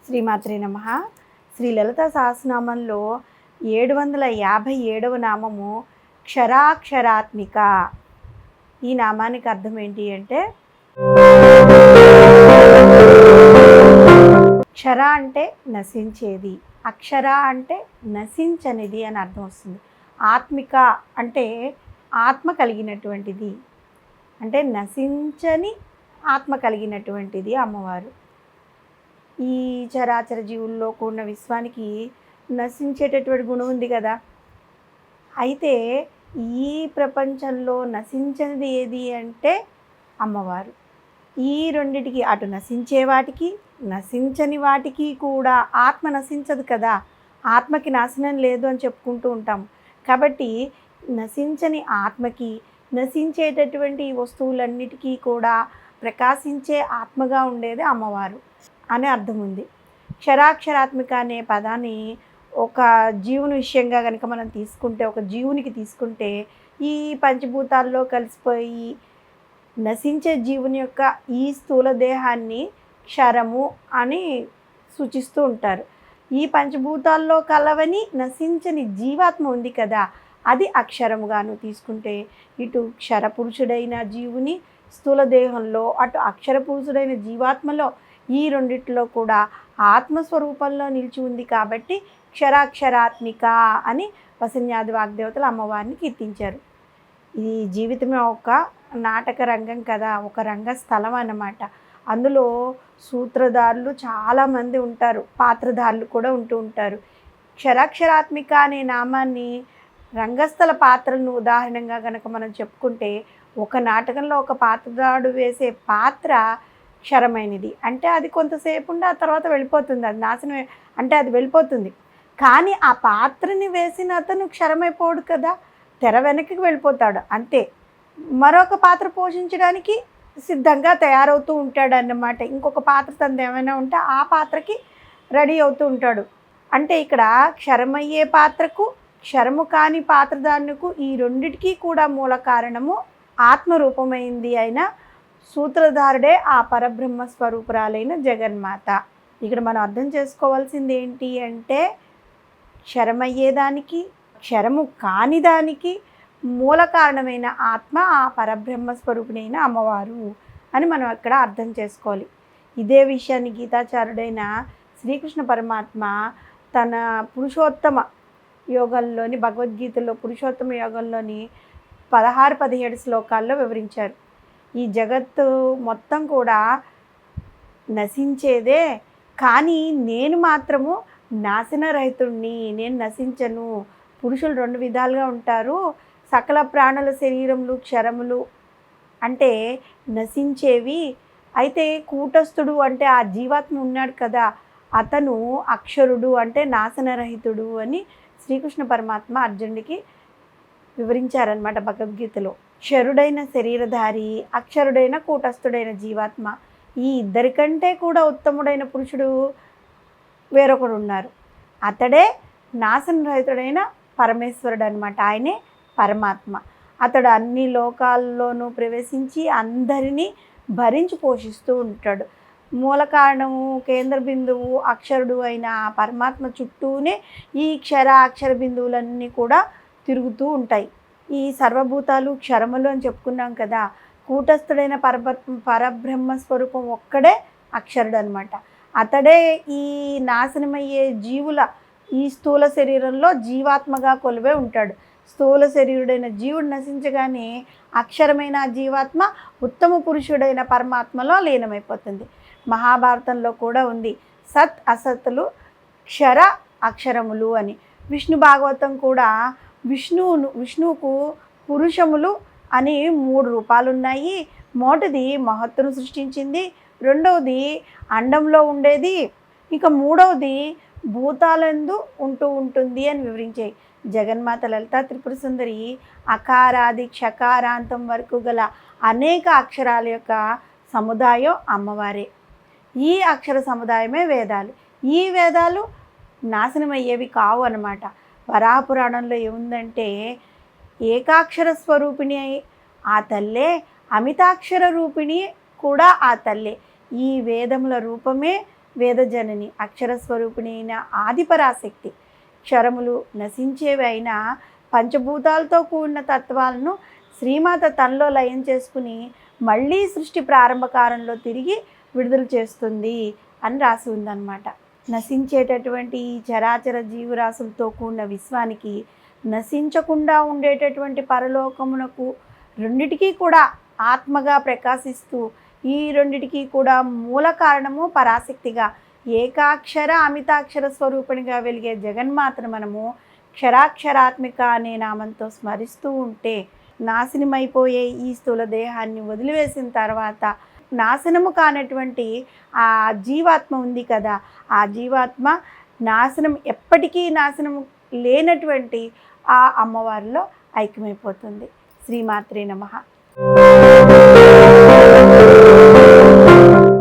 శ్రీమాత్రే నమః. శ్రీ లలితా సహస్రనామంలో 757వ నామము క్షరాక్షరాత్మిక. ఈ నామానికి అర్థం ఏంటి అంటే, క్షర అంటే నశించేది, అక్షర అంటే నశించనిది అని అర్థం వస్తుంది. ఆత్మిక అంటే ఆత్మ కలిగినటువంటిది, అంటే నశించని ఆత్మ కలిగినటువంటిది అమ్మవారు. ఈ చరాచర జీవుల్లో కూడిన విశ్వానికి నశించేటటువంటి గుణం ఉంది కదా. అయితే ఈ ప్రపంచంలో నశించనిది ఏది అంటే అమ్మవారు. ఈ రెండిటికి, అటు నశించే వాటికి నశించని వాటికి కూడా ఆత్మ నశించదు కదా. ఆత్మకి నాశనం లేదు అని చెప్పుకుంటూ ఉంటాం. కాబట్టి నశించని ఆత్మకి, నశించేటటువంటి వస్తువులన్నిటికీ కూడా ప్రకాశించే ఆత్మగా ఉండేది అమ్మవారు అనే అర్థం ఉంది. క్షరాక్షరాత్మిక అనే పదాన్ని ఒక జీవుని విషయంగా కనుక మనం తీసుకుంటే, ఒక జీవునికి తీసుకుంటే, ఈ పంచభూతాల్లో కలిసిపోయి నశించే జీవుని యొక్క ఈ స్థూల దేహాన్ని క్షరము అని సూచిస్తూ ఉంటారు. ఈ పంచభూతాల్లో కలవని నశించని జీవాత్మ ఉంది కదా, అది అక్షరముగాను తీసుకుంటే, ఇటు క్షరపురుషుడైన జీవుని స్థూల దేహంలో, అటు అక్షరపురుషుడైన జీవాత్మలో, ఈ రెండిట్లో కూడా ఆత్మస్వరూపంలో నిలిచి ఉంది కాబట్టి క్షరాక్షరాత్మిక అని వసన్యాది వాగ్దేవతలు అమ్మవారిని కీర్తించారు. ఈ జీవితమే ఒక నాటక రంగం కదా, ఒక రంగస్థలం అన్నమాట. అందులో సూత్రధారులు చాలామంది ఉంటారు, పాత్రధారులు కూడా ఉంటూ ఉంటారు. క్షరాక్షరాత్మిక అనే నామాన్ని రంగస్థల పాత్రలను ఉదాహరణగా కనుక మనం చెప్పుకుంటే, ఒక నాటకంలో ఒక పాత్రధారుడు వేసే పాత్ర క్షరమైనది అంటే అది కొంతసేపు ఉండి ఆ తర్వాత వెళ్ళిపోతుంది, అది నాశనం అంటే అది వెళ్ళిపోతుంది. కానీ ఆ పాత్రని వేసిన అతను క్షరమైపోడు కదా, తెర వెనక్కి వెళ్ళిపోతాడు అంతే. మరొక పాత్ర పోషించడానికి సిద్ధంగా తయారవుతూ ఉంటాడు అన్నమాట. ఇంకొక పాత్ర తనది ఏమైనా ఉంటే ఆ పాత్రకి రెడీ అవుతూ ఉంటాడు. అంటే ఇక్కడ క్షరమయ్యే పాత్రకు, క్షరము కాని పాత్రదారునికి, ఈ రెండిటికీ కూడా మూల కారణము ఆత్మరూపమైంది అయిన సూత్రధారుడే ఆ పరబ్రహ్మ స్వరూపురాలైన జగన్మాత. ఇక్కడ మనం అర్థం చేసుకోవాల్సింది ఏంటి అంటే, క్షరమయ్యేదానికి, క్షరము కాని దానికి మూల కారణమైన ఆత్మ ఆ పరబ్రహ్మ స్వరూపిణైన అమ్మవారు అని మనం ఇక్కడ అర్థం చేసుకోవాలి. ఇదే విషయాన్ని గీతాచార్యుడైన శ్రీకృష్ణ పరమాత్మ తన పురుషోత్తమ యోగంలోని, భగవద్గీతలో పురుషోత్తమ యోగంలోని 16-17 శ్లోకాల్లో వివరించారు. ఈ జగత్తు మొత్తం కూడా నశించేదే, కానీ నేను మాత్రము నాశనరహితుణ్ణి, నేను నశించను. పురుషులు 2 విధాలుగా ఉంటారు. సకల ప్రాణుల శరీరములు క్షరములు అంటే నశించేవి. అయితే కూటస్థుడు అంటే ఆ జీవాత్మ ఉన్నాడు కదా, అతను అక్షరుడు అంటే నాశనరహితుడు అని శ్రీకృష్ణ పరమాత్మ అర్జునుడికి వివరించారనమాట భగవద్గీతలో. క్షరుడైన శరీరధారి, అక్షరుడైన కూటస్థుడైన జీవాత్మ, ఈ ఇద్దరికంటే కూడా ఉత్తముడైన పురుషుడు వేరొకడు ఉన్నారు. అతడే నాశనరహితుడైన పరమేశ్వరుడు అనమాట. ఆయనే పరమాత్మ. అతడు అన్ని లోకాల్లోనూ ప్రవేశించి అందరినీ భరించి పోషిస్తూ ఉంటాడు. మూల కారణము, కేంద్ర బిందువు, అక్షరుడు అయిన ఆ పరమాత్మ చుట్టూనే ఈ క్షర అక్షర బిందువులన్నీ కూడా తిరుగుతూ ఉంటాయి. ఈ సర్వభూతాలు క్షరములు అని చెప్పుకున్నాం కదా. కూటస్థుడైన పరబ్రహ్మ స్వరూపం ఒక్కడే అక్షరుడు అనమాట. అతడే ఈ నాశనమయ్యే జీవుల ఈ స్థూల శరీరంలో జీవాత్మగా కొలువే ఉంటాడు. స్థూల శరీరుడైన జీవుడు నశించగానే అక్షరమైన జీవాత్మ ఉత్తమ పురుషుడైన పరమాత్మలో లీనమైపోతుంది. మహాభారతంలో కూడా ఉంది, సత్ అసత్తులు క్షర అక్షరములు అని. విష్ణు భాగవతం కూడా విష్ణువుకు పురుషములు అని 3 రూపాలు ఉన్నాయి. మొదటిది మహత్తును సృష్టించింది, రెండవది అండంలో ఉండేది, ఇక మూడవది భూతాలందు ఉంటూ ఉంటుంది అని వివరించాయి. జగన్మాత లలితా త్రిపుర సుందరి అకారాది క్షకారాంతం వరకు గల అనేక అక్షరాల యొక్క సముదాయం అమ్మవారే. ఈ అక్షర సముదాయమే వేదాలు. ఈ వేదాలు నాశనమయ్యేవి కావు అన్నమాట. వరాహపురాణంలో ఏముందంటే, ఏకాక్షర స్వరూపిణి ఆ తల్లే, అమితాక్షర రూపిణి కూడా ఆ తల్లే. ఈ వేదముల రూపమే వేదజనని అక్షర స్వరూపిణి అయిన ఆదిపరాశక్తి. క్షరములు నశించేవి అయినా పంచభూతాలతో కూడిన తత్వాలను శ్రీమాత తనలో లయం చేసుకుని మళ్ళీ సృష్టి ప్రారంభకాలంలో తిరిగి విడుదల చేస్తుంది అని రాసి ఉందన్నమాట. నశించేటటువంటి ఈ చరాచర జీవరాశులతో కూడిన విశ్వానికి నశించకుండా ఉండేటటువంటి పరలోకమునకు రెండిటికీ కూడా ఆత్మగా ప్రకాశిస్తూ ఈ రెండిటికీ కూడా మూల కారణము పరాశక్తిగా ఏకాక్షర అమితాక్షర స్వరూపిణిగా వెలిగే జగన్మాతను మనము క్షరాక్షరాత్మిక అనే నామంతో స్మరిస్తూ ఉంటే నాశనమైపోయే ఈ స్థూల దేహాన్ని వదిలివేసిన తర్వాత నాశనము కానటువంటి ఆ జీవాత్మ ఉంది కదా, ఆ జీవాత్మ నాశనం ఎప్పటికీ నాశనం లేనటువంటి ఆ అమ్మవారిలో ఐక్యమైపోతుంది. శ్రీమాత్రే నమః.